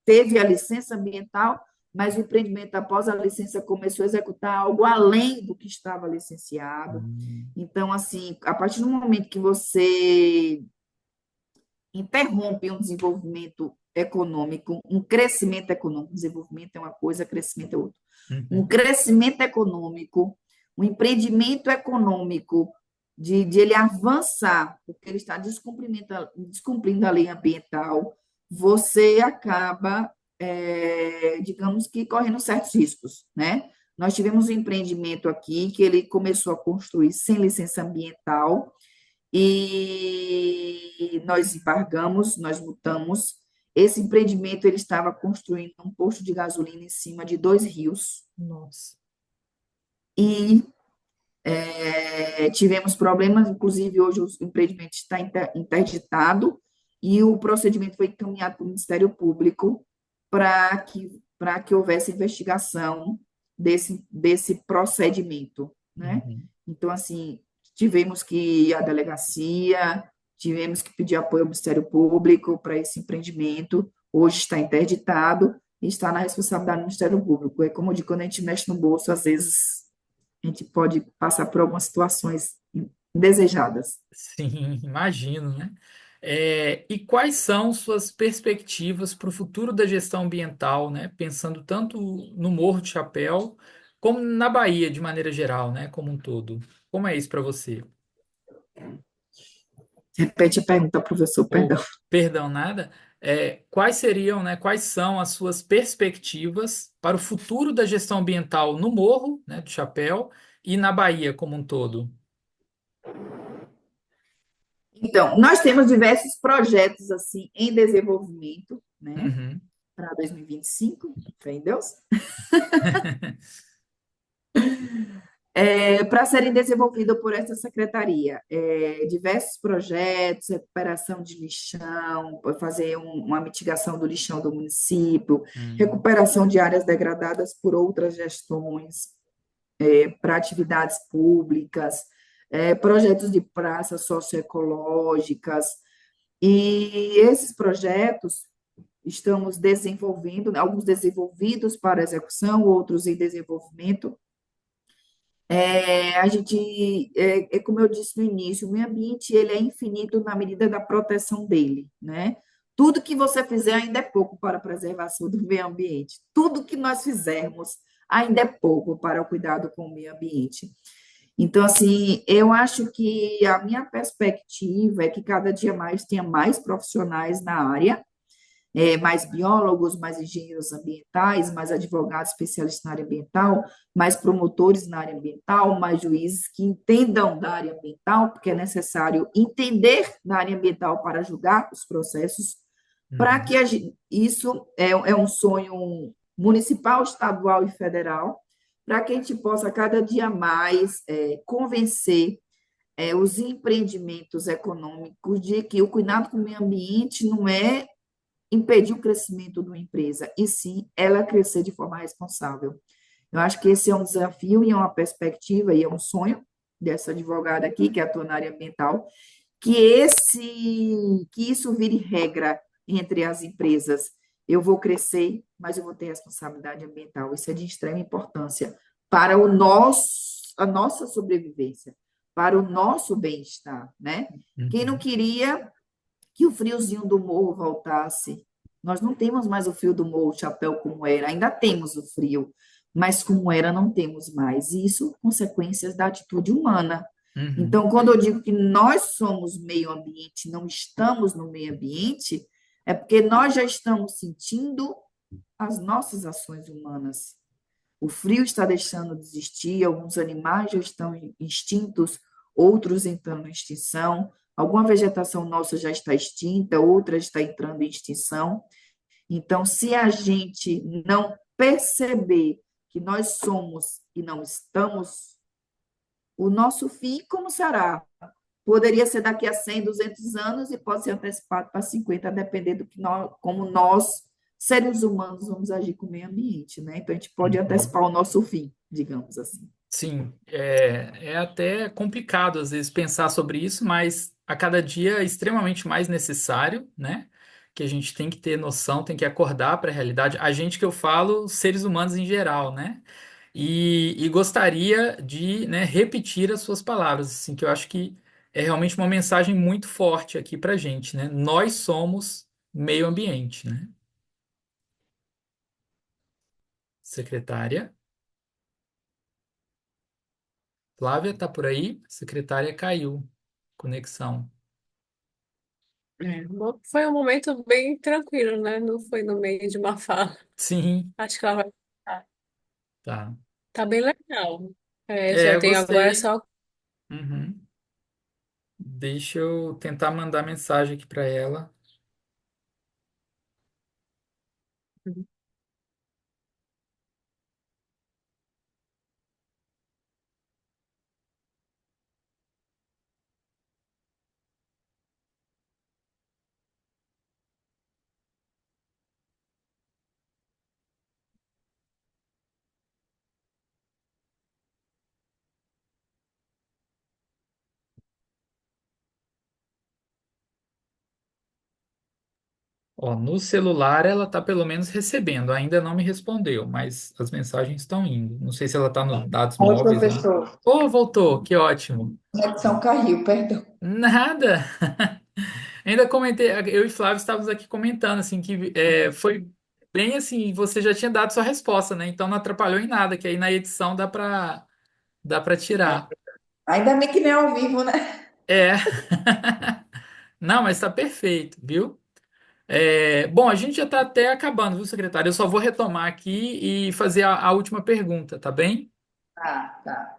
teve a licença ambiental, mas o empreendimento, após a licença, começou a executar algo além do que estava licenciado. Hum. Então, assim, a partir do momento que você interrompe um desenvolvimento econômico, um crescimento econômico, desenvolvimento é uma coisa, crescimento é outra. Um Uhum. crescimento econômico, um empreendimento econômico, de ele avançar, porque ele está descumprindo a lei ambiental, você acaba, digamos que, correndo certos riscos, né? Nós tivemos um empreendimento aqui que ele começou a construir sem licença ambiental, e nós embargamos, nós multamos. Esse empreendimento ele estava construindo um posto de gasolina em cima de dois rios Nossa. e tivemos problemas, inclusive hoje o empreendimento está interditado e o procedimento foi encaminhado para o Ministério Público para que houvesse investigação desse procedimento, né? Uhum. Então, assim, tivemos que ir à delegacia, tivemos que pedir apoio ao Ministério Público para esse empreendimento, hoje está interditado e está na responsabilidade do Ministério Público. É como eu digo, quando a gente mexe no bolso, às vezes a gente pode passar por algumas situações indesejadas. Sim, imagino, né? E quais são suas perspectivas para o futuro da gestão ambiental, né? Pensando tanto no Morro de Chapéu, como na Bahia, de maneira geral, né? Como um todo. Como é isso para você? Repete a pergunta, professor, perdão. Ou, perdão, nada? Quais seriam, né? Quais são as suas perspectivas para o futuro da gestão ambiental no Morro, né, do Chapéu, e na Bahia como um todo? Então, nós temos diversos projetos assim em desenvolvimento, né, Uhum. para 2025, fé em Deus, para serem desenvolvidos por essa secretaria. Diversos projetos, recuperação de lixão, fazer uma mitigação do lixão do município, Hum. recuperação de áreas degradadas por outras gestões, para atividades públicas, projetos de praças socioecológicas, e esses projetos estamos desenvolvendo, né, alguns desenvolvidos para execução, outros em desenvolvimento. A gente, como eu disse no início, o meio ambiente ele é infinito na medida da proteção dele, né? Tudo que você fizer ainda é pouco para a preservação do meio ambiente. Tudo que nós fizermos ainda é pouco para o cuidado com o meio ambiente. Então, assim, eu acho que a minha perspectiva é que cada dia mais tenha mais profissionais na área, mais biólogos, mais engenheiros ambientais, mais advogados especialistas na área ambiental, mais promotores na área ambiental, mais juízes que entendam da área ambiental, porque é necessário entender da área ambiental para julgar os processos, para Uhum. que isso é um sonho municipal, estadual e federal, para que a gente possa cada dia mais convencer os empreendimentos econômicos de que o cuidado com o meio ambiente não é impedir o crescimento de uma empresa, e sim ela crescer de forma responsável. Eu acho que esse é um desafio e é uma perspectiva e é um sonho dessa advogada aqui, que atua na área ambiental, que isso vire regra entre as empresas. Eu vou crescer, mas eu vou ter responsabilidade ambiental. Isso é de extrema importância para a nossa sobrevivência, para o nosso bem-estar, né? Quem não Uhum. queria que o friozinho do morro voltasse? Nós não temos mais o frio do morro, chapéu como era, ainda temos o frio, mas como era, não temos mais. E isso, consequências da atitude humana. Uhum. Então, quando eu digo que nós somos meio ambiente, não estamos no meio ambiente, é porque nós já estamos sentindo as nossas ações humanas. O frio está deixando de existir, alguns animais já estão extintos, outros entrando em extinção, alguma vegetação nossa já está extinta, outra está entrando em extinção. Então, se a gente não perceber que nós somos e não estamos, o nosso fim, como será? Poderia ser daqui a 100, 200 anos e pode ser antecipado para 50, a depender do que como nós, seres humanos, vamos agir com o meio ambiente, né? Então, a gente pode Uhum. antecipar o nosso fim, digamos assim. Sim, é até complicado às vezes pensar sobre isso, mas a cada dia é extremamente mais necessário, né? Que a gente tem que ter noção, tem que acordar para a realidade. A gente que eu falo, seres humanos em geral, né? E gostaria de, né, repetir as suas palavras, assim, que eu acho que é realmente uma mensagem muito forte aqui para a gente, né? Nós somos meio ambiente, né? Secretária, Flávia, tá por aí? Secretária caiu. Conexão. Foi um momento bem tranquilo, né? Não foi no meio de uma fala. Sim, Acho que ela vai. Tá, tá. tá bem legal. É, Já eu tenho agora gostei. só. Uhum. Deixa eu tentar mandar mensagem aqui para ela. Ó, no celular ela tá pelo menos recebendo. Ainda não me respondeu, mas as mensagens estão indo. Não sei se ela tá nos dados Oi, móveis lá. professor. Oh, voltou. Que ótimo. A conexão caiu, perdão. Nada. Ainda comentei. Eu e Flávio estávamos aqui comentando assim que foi bem assim. Você já tinha dado sua resposta, né? Então não atrapalhou em nada. Que aí na edição dá para tirar. Ainda bem que nem ao vivo, né? É. Não, mas está perfeito, viu? Bom, a gente já está até acabando, viu, secretário? Eu só vou retomar aqui e fazer a última pergunta, tá bem? Ah, tá.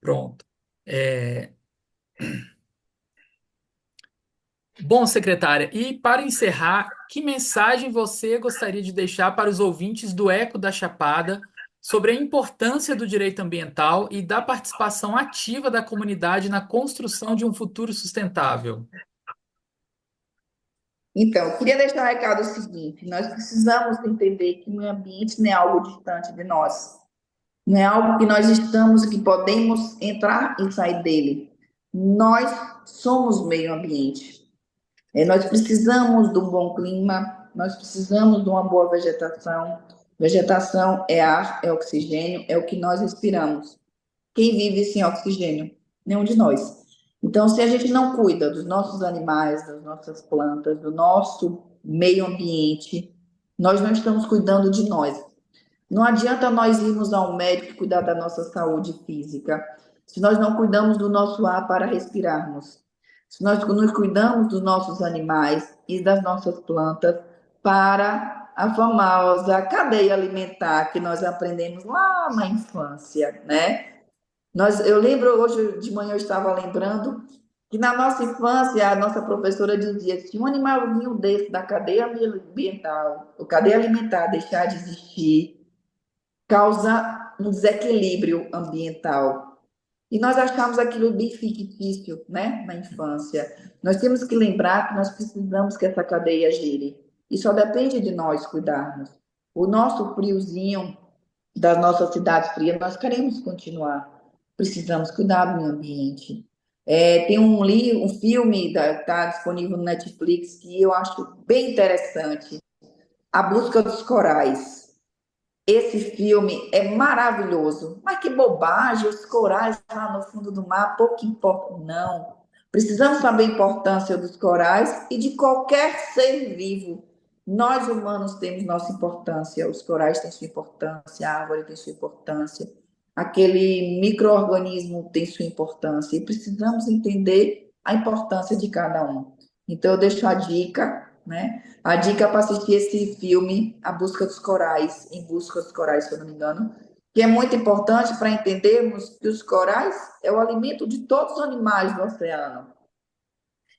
Pronto. É, Bom, secretária, e para encerrar, que mensagem você gostaria de deixar para os ouvintes do Eco da Chapada sobre a importância do direito ambiental e da participação ativa da comunidade na construção de um futuro sustentável? Então, eu queria deixar um recado seguinte: nós precisamos entender que o meio ambiente não é algo distante de nós, não é algo que nós estamos, que podemos entrar e sair dele. Nós somos meio ambiente. Nós precisamos de um bom clima, nós precisamos de uma boa vegetação. Vegetação é ar, é oxigênio, é o que nós respiramos. Quem vive sem oxigênio? Nenhum de nós. Então, se a gente não cuida dos nossos animais, das nossas plantas, do nosso meio ambiente, nós não estamos cuidando de nós. Não adianta nós irmos ao médico e cuidar da nossa saúde física, se nós não cuidamos do nosso ar para respirarmos, se nós não cuidamos dos nossos animais e das nossas plantas para a famosa cadeia alimentar que nós aprendemos lá na infância, né? Eu lembro, hoje de manhã eu estava lembrando que na nossa infância a nossa professora dizia que se um animalzinho desse da cadeia ambiental, ou cadeia alimentar deixar de existir, causa um desequilíbrio ambiental. E nós achamos aquilo bem fictício, né, na infância. Nós temos que lembrar que nós precisamos que essa cadeia gire. E só depende de nós cuidarmos. O nosso friozinho das nossas cidades frias, nós queremos continuar. Precisamos cuidar do meio ambiente. Tem um filme que está disponível no Netflix que eu acho bem interessante, A Busca dos Corais. Esse filme é maravilhoso. Mas que bobagem, os corais lá no fundo do mar, pouco importa. Não. Precisamos saber a importância dos corais e de qualquer ser vivo. Nós humanos temos nossa importância, os corais têm sua importância, a árvore tem sua importância, aquele micro-organismo tem sua importância e precisamos entender a importância de cada um. Então, eu deixo a dica, né? A dica para assistir esse filme, A Busca dos Corais, Em Busca dos Corais, se eu não me engano, que é muito importante para entendermos que os corais é o alimento de todos os animais do oceano.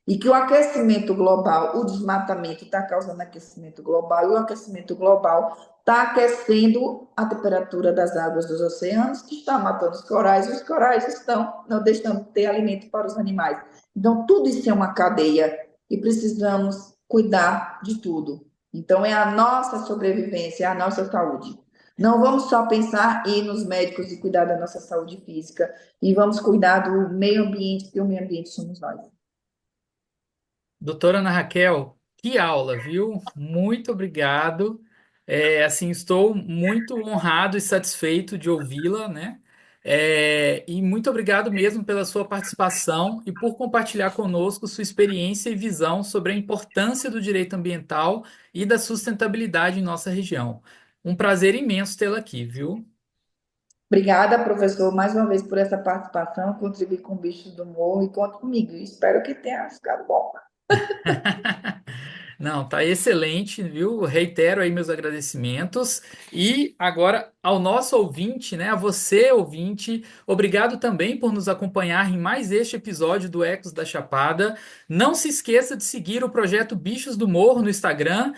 E que o aquecimento global, o desmatamento está causando aquecimento global, e o aquecimento global está aquecendo a temperatura das águas dos oceanos, que está matando os corais, e os corais estão não deixando de ter alimento para os animais. Então, tudo isso é uma cadeia e precisamos cuidar de tudo. Então, é a nossa sobrevivência, é a nossa saúde. Não vamos só pensar em ir nos médicos e cuidar da nossa saúde física, e vamos cuidar do meio ambiente, porque o meio ambiente somos nós. Doutora Ana Raquel, que aula, viu? Muito obrigado. Assim, estou muito honrado e satisfeito de ouvi-la, né? E muito obrigado mesmo pela sua participação e por compartilhar conosco sua experiência e visão sobre a importância do direito ambiental e da sustentabilidade em nossa região. Um prazer imenso tê-la aqui, viu? Obrigada, professor, mais uma vez por essa participação, contribuir com Bichos do Morro e conte comigo. Espero que tenha ficado bom. Não, tá excelente, viu? Reitero aí meus agradecimentos. E agora ao nosso ouvinte, né? A você, ouvinte, obrigado também por nos acompanhar em mais este episódio do Ecos da Chapada. Não se esqueça de seguir o projeto Bichos do Morro no Instagram,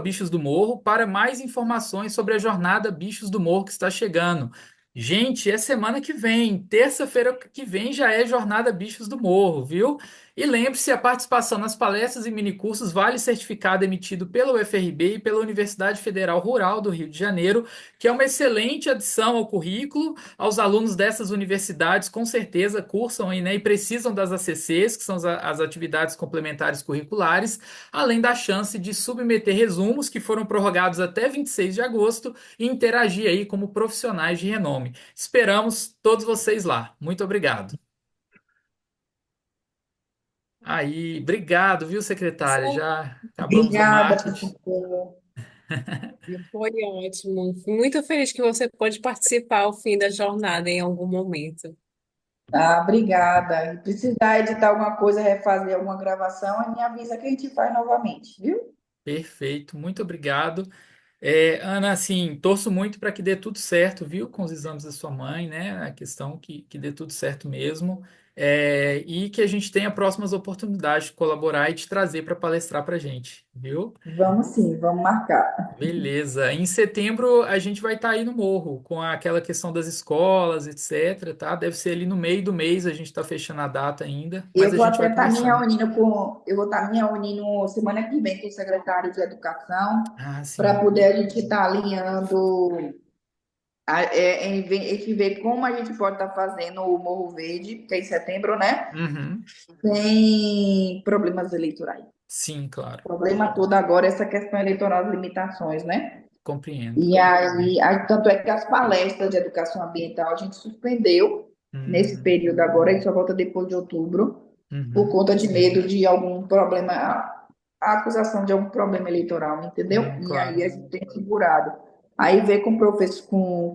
@Bichos do Morro, para mais informações sobre a jornada Bichos do Morro que está chegando. Gente, é semana que vem, terça-feira que vem já é Jornada Bichos do Morro, viu? E lembre-se, a participação nas palestras e minicursos vale certificado emitido pela UFRB e pela Universidade Federal Rural do Rio de Janeiro, que é uma excelente adição ao currículo. Aos alunos dessas universidades, com certeza, cursam aí, né, e precisam das ACCs, que são as atividades complementares curriculares, além da chance de submeter resumos que foram prorrogados até 26 de agosto e interagir aí como profissionais de renome. Esperamos todos vocês lá. Muito obrigado. Aí, obrigado, viu, secretária? Já acabamos o Obrigada, marketing. professor. Foi ótimo. Fui muito feliz que você pôde participar ao fim da jornada em algum momento. Ah, obrigada. E precisar editar alguma coisa, refazer alguma gravação, me avisa que a gente faz novamente, viu? Perfeito, muito obrigado. Ana, assim, torço muito para que dê tudo certo, viu, com os exames da sua mãe, né? A questão que dê tudo certo mesmo. E que a gente tenha próximas oportunidades de colaborar e te trazer para palestrar para a gente, viu? Vamos sim, vamos marcar. Beleza. Em setembro a gente vai estar aí no Morro com aquela questão das escolas, etc, tá? Deve ser ali no meio do mês, a gente está fechando a data ainda, mas Eu a vou gente até vai estar me conversando. reunindo eu vou estar me reunindo semana que vem com o secretário de Educação Ah, para sim. poder a gente estar alinhando, a gente ver como a gente pode estar fazendo o Morro Verde, que é em setembro, né? Uhum. Sem problemas eleitorais. Sim, claro. O problema todo agora é essa questão eleitoral, as limitações, né? Compreendo. E tanto é que as palestras de educação ambiental a gente suspendeu nesse Hum, período agora, e só volta depois de outubro, por uhum. conta de medo de algum problema, a acusação de algum problema eleitoral, entendeu? Não, E aí claro. a gente tem segurado. Aí ver com o professor,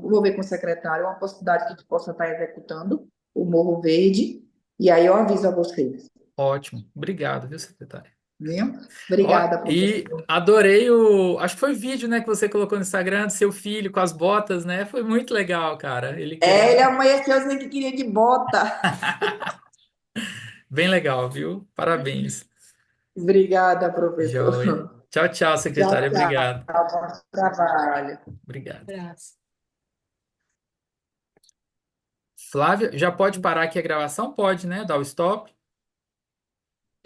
vou ver com o secretário uma possibilidade que a gente possa estar executando o Morro Verde, e aí eu aviso a vocês, Ótimo. Obrigado, viu, secretário? viu? Ó, Obrigada, e professor. adorei acho que foi o vídeo, né, que você colocou no Instagram do seu filho com as botas, né? Foi muito legal, cara. Ele É, querendo. ele amanheceu assim que queria de bota. Bem legal, viu? Parabéns. Obrigada, Joia. professor. Tchau, tchau, Tchau, secretária. tchau. Obrigado. Bom trabalho. Obrigado. Abraço. Flávia, já pode parar aqui a gravação? Pode, né? Dar o stop.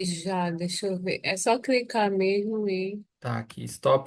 Já, deixa eu ver. É só clicar mesmo e. Tá aqui, stop.